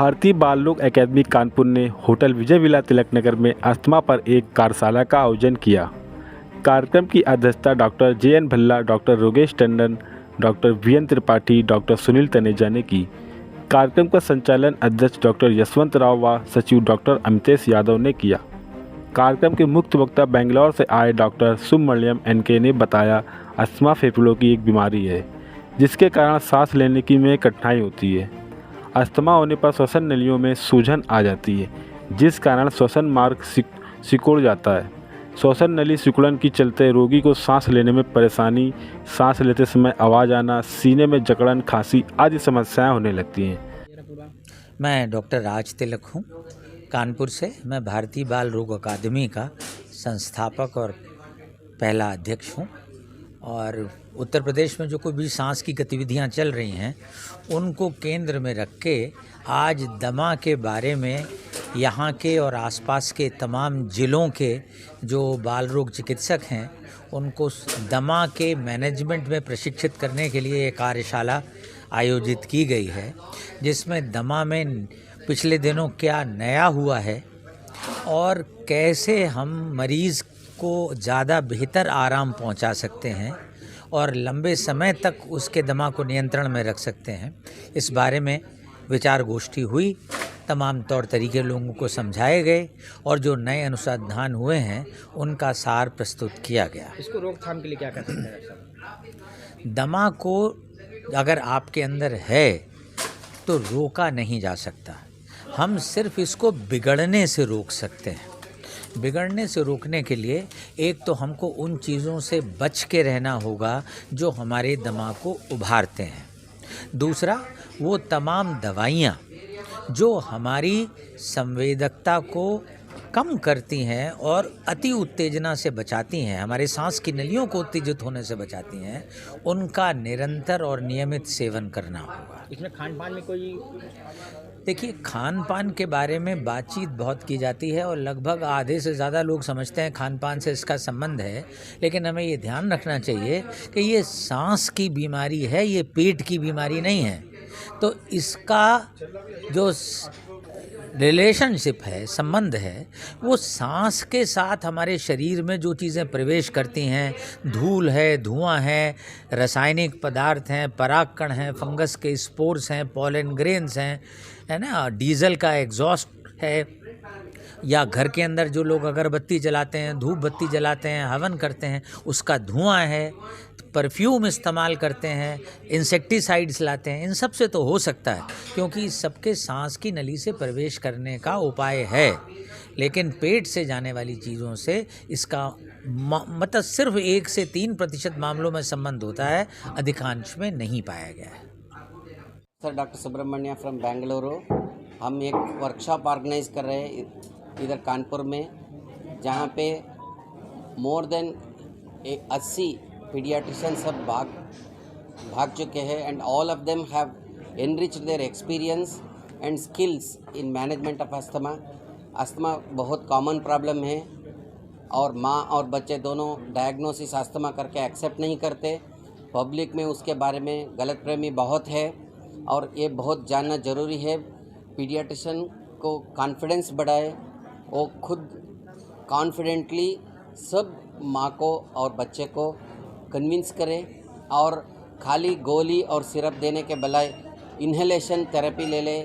भारतीय बाल रोग अकादमी कानपुर ने होटल विजय विला तिलक नगर में अस्थमा पर एक कार्यशाला का आयोजन किया। कार्यक्रम की अध्यक्षता doctor JN Bhalla, doctor Yogesh Tandon, doctor VN Tripathi, doctor Sunil Taneja ने की। कार्यक्रम का संचालन अध्यक्ष डॉक्टर यशवंत राव व सचिव डॉक्टर अमितेश यादव ने किया। कार्यक्रम के मुख्य वक्ता बेंगलौर से आए डॉक्टर सुब्रमण्यम NK ने बताया, अस्थमा फेफड़ों की एक बीमारी है जिसके कारण सांस लेने की में कठिनाई होती है। अस्थमा होने पर श्वसन नलियों में सूजन आ जाती है जिस कारण श्वसन मार्ग सिकुड़ जाता है। श्वसन नली सिकुड़न के चलते रोगी को सांस लेने में परेशानी, सांस लेते समय आवाज़ आना, सीने में जकड़न, खांसी आदि समस्याएं होने लगती हैं। मैं डॉक्टर राज तिलक हूँ कानपुर से। मैं भारतीय बाल रोग अकादमी का संस्थापक और पहला अध्यक्ष हूँ। और उत्तर प्रदेश में जो कोई भी सांस की गतिविधियाँ चल रही हैं उनको केंद्र में रख के आज दमा के बारे में यहाँ के और आसपास के तमाम ज़िलों के जो बाल रोग चिकित्सक हैं उनको दमा के मैनेजमेंट में प्रशिक्षित करने के लिए एक कार्यशाला आयोजित की गई है, जिसमें दमा में पिछले दिनों क्या नया हुआ है और कैसे हम मरीज़ को ज़्यादा बेहतर आराम पहुंचा सकते हैं और लंबे समय तक उसके दमा को नियंत्रण में रख सकते हैं, इस बारे में विचार गोष्ठी हुई। तमाम तौर तरीके लोगों को समझाए गए और जो नए अनुसंधान हुए हैं उनका सार प्रस्तुत किया गया। इसको रोकथाम के लिए क्या कर सकते हैं सर? दमा को अगर आपके अंदर है तो रोका नहीं जा सकता, हम सिर्फ इसको बिगड़ने से रोक सकते हैं। बिगड़ने से रोकने के लिए एक तो हमको उन चीज़ों से बच के रहना होगा जो हमारे दमा को उभारते हैं। दूसरा, वो तमाम दवाइयाँ जो हमारी संवेदकता को कम करती हैं और अति उत्तेजना से बचाती हैं, हमारे सांस की नलियों को उत्तेजित होने से बचाती हैं, उनका निरंतर और नियमित सेवन करना होगा। इसमें खान पान में कोई देखिए, खान पान के बारे में बातचीत बहुत की जाती है और लगभग आधे से ज़्यादा लोग समझते हैं खान पान से इसका संबंध है, लेकिन हमें ये ध्यान रखना चाहिए कि ये सांस की बीमारी है, ये पेट की बीमारी नहीं है। तो इसका जो रिलेशनशिप है, संबंध है, वो सांस के साथ हमारे शरीर में जो चीज़ें प्रवेश करती हैं, धूल है, धुआं है, रासायनिक पदार्थ हैं, परागकण हैं, फंगस के स्पोर्स हैं, पॉलन ग्रेन्स हैं, है ना, डीजल का एग्जॉस्ट है, या घर के अंदर जो लोग अगरबत्ती जलाते हैं, धूप बत्ती जलाते हैं, हवन करते हैं, उसका धुआं है, परफ्यूम इस्तेमाल करते हैं, इंसेक्टिसाइड्स लाते हैं, इन सब से तो हो सकता है क्योंकि सबके सांस की नली से प्रवेश करने का उपाय है, लेकिन पेट से जाने वाली चीज़ों से इसका मतलब सिर्फ 1 से 3% मामलों में संबंध होता है, अधिकांश में नहीं पाया गया है। Sir, doctor Subramaniam from Bengaluru. हम एक वर्कशॉप ऑर्गेनाइज कर रहे हैं इधर कानपुर में, जहाँ पे मोर देन 80 पीडियाट्रिशियन सब भाग चुके हैं and all of them have enriched their experience and skills in management of asthma. Asthma बहुत कॉमन प्रॉब्लम है और माँ और बच्चे दोनों डायग्नोसिस अस्थमा करके एक्सेप्ट नहीं करते। पब्लिक में उसके बारे में गलतफहमी बहुत है और ये बहुत जानना ज़रूरी है। पीडियाट्रिशियन को कॉन्फिडेंस बढ़ाए, वो खुद कॉन्फिडेंटली सब माँ को और बच्चे को कन्विंस करें और खाली गोली और सिरप देने के बजाय इन्हेलेशन थेरेपी ले ले।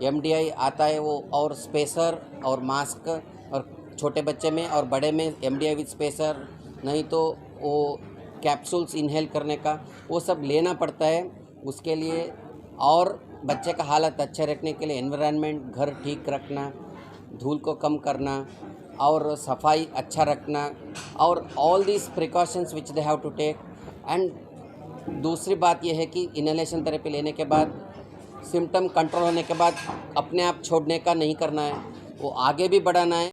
MDI आता है वो, और स्पेसर और मास्क, और छोटे बच्चे में और बड़े में MDI विद स्पेसर, नहीं तो वो कैप्सूल्स इन्हेल करने का वो सब लेना पड़ता है। उसके लिए और बच्चे का हालत अच्छा रखने के लिए एनवायरनमेंट, घर ठीक रखना, धूल को कम करना और सफाई अच्छा रखना, और all these precautions which they have to take. And दूसरी बात यह है कि इनहेलेशन थेरेपी लेने के बाद, सिम्टम कंट्रोल होने के बाद अपने आप छोड़ने का नहीं करना है, वो आगे भी बढ़ाना है।